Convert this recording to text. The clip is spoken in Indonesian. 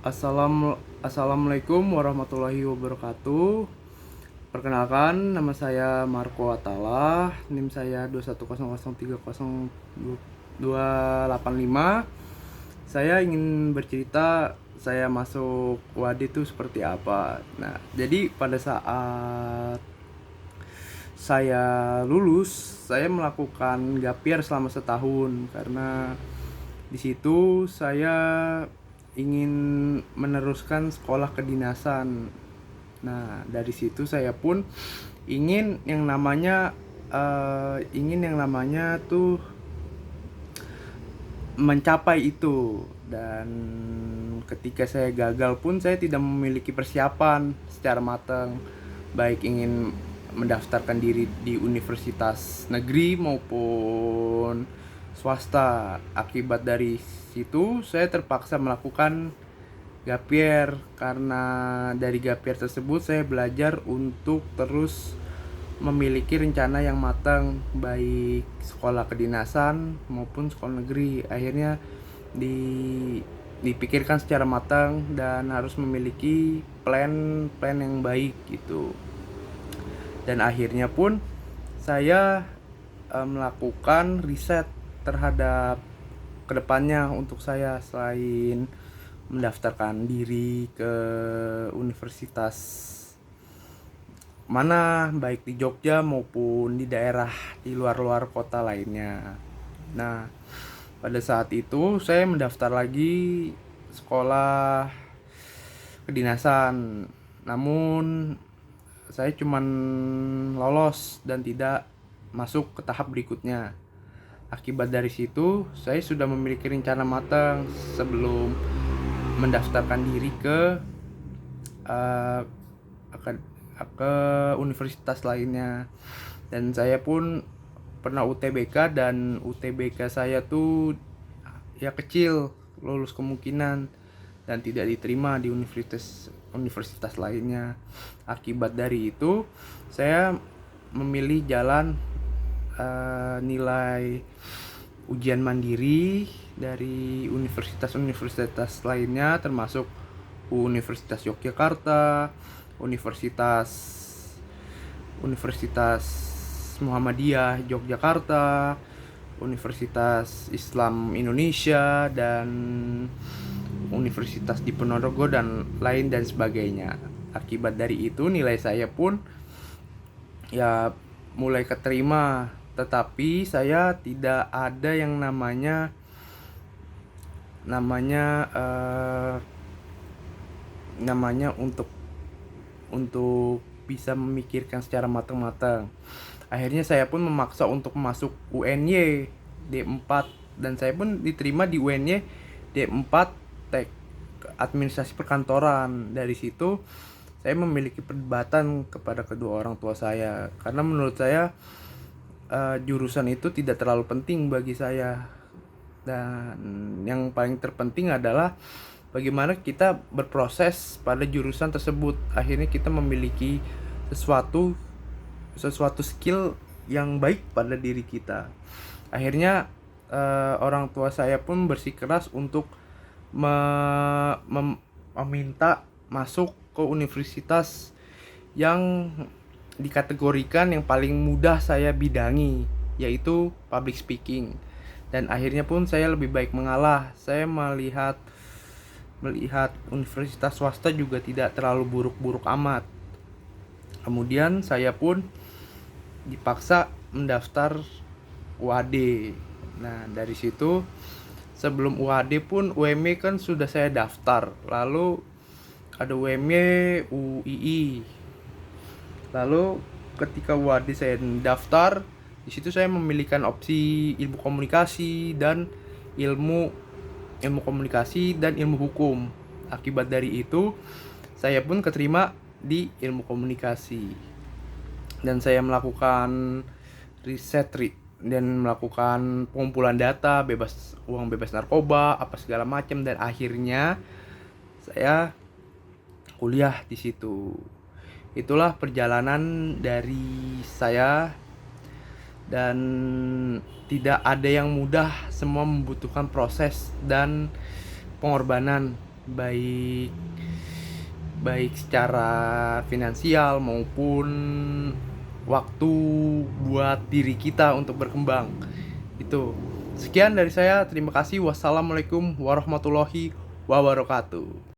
Assalamualaikum warahmatullahi wabarakatuh. Perkenalkan, nama saya Marco Atala, NIM saya 210030285. Saya ingin bercerita saya masuk WAD itu seperti apa. Nah, jadi pada saat saya lulus, saya melakukan gap year selama setahun karena di situ saya ingin meneruskan sekolah kedinasan. Nah, dari situ saya pun ingin yang namanya tuh mencapai itu. Dan ketika saya gagal pun saya tidak memiliki persiapan secara matang, baik ingin mendaftarkan diri di universitas negeri maupun swasta. Akibat dari situ saya terpaksa melakukan gap year. Karena dari gap year tersebut saya belajar untuk terus memiliki rencana yang matang, baik sekolah kedinasan maupun sekolah negeri. Akhirnya dipikirkan secara matang dan harus memiliki plan yang baik gitu. Dan akhirnya pun saya melakukan riset terhadap kedepannya untuk saya, selain mendaftarkan diri ke universitas mana, baik di Jogja maupun di daerah di luar kota lainnya. Nah, pada saat itu saya mendaftar lagi sekolah kedinasan. Namun saya cuman lolos dan tidak masuk ke tahap berikutnya. Akibat dari situ, saya sudah memiliki rencana matang sebelum mendaftarkan diri ke uh, ke universitas lainnya. Dan saya pun pernah UTBK, dan UTBK saya tuh ya kecil, lulus kemungkinan, dan tidak diterima di universitas lainnya. Akibat dari itu saya memilih jalan nilai ujian mandiri dari universitas lainnya, termasuk Universitas Yogyakarta, Universitas Muhammadiyah Yogyakarta, Universitas Islam Indonesia, dan Universitas Diponegoro dan lain dan sebagainya. Akibat dari itu nilai saya pun ya mulai keterima, tetapi saya tidak ada yang namanya untuk bisa memikirkan secara matang-matang. Akhirnya saya pun memaksa untuk masuk UNY D4, dan saya pun diterima di UNY D4 Tek Administrasi Perkantoran. Dari situ saya memiliki perdebatan kepada kedua orang tua saya, karena menurut saya jurusan itu tidak terlalu penting bagi saya, dan yang paling terpenting adalah bagaimana kita berproses pada jurusan tersebut. Akhirnya kita memiliki sesuatu skill yang baik pada diri kita. Akhirnya orang tua saya pun bersikeras untuk meminta masuk ke universitas yang dikategorikan yang paling mudah saya bidangi, yaitu public speaking. Dan akhirnya pun saya lebih baik mengalah. Saya melihat universitas swasta juga tidak terlalu buruk-buruk amat. Kemudian saya pun dipaksa mendaftar UAD. Nah, dari situ sebelum UAD pun UMY kan sudah saya daftar. Lalu ada UMY, UII. Lalu ketika UAD saya daftar, di situ saya memilihkan opsi ilmu komunikasi dan ilmu komunikasi dan ilmu hukum. Akibat dari itu saya pun keterima di ilmu komunikasi, dan saya melakukan riset dan melakukan pengumpulan data, uang bebas narkoba, apa segala macam, dan akhirnya saya kuliah di situ. Itulah perjalanan dari saya, dan tidak ada yang mudah, semua membutuhkan proses dan pengorbanan. baik baik secara finansial maupun waktu buat diri kita untuk berkembang. Itu. Sekian dari saya. Terima kasih. Wassalamualaikum warahmatullahi wabarakatuh.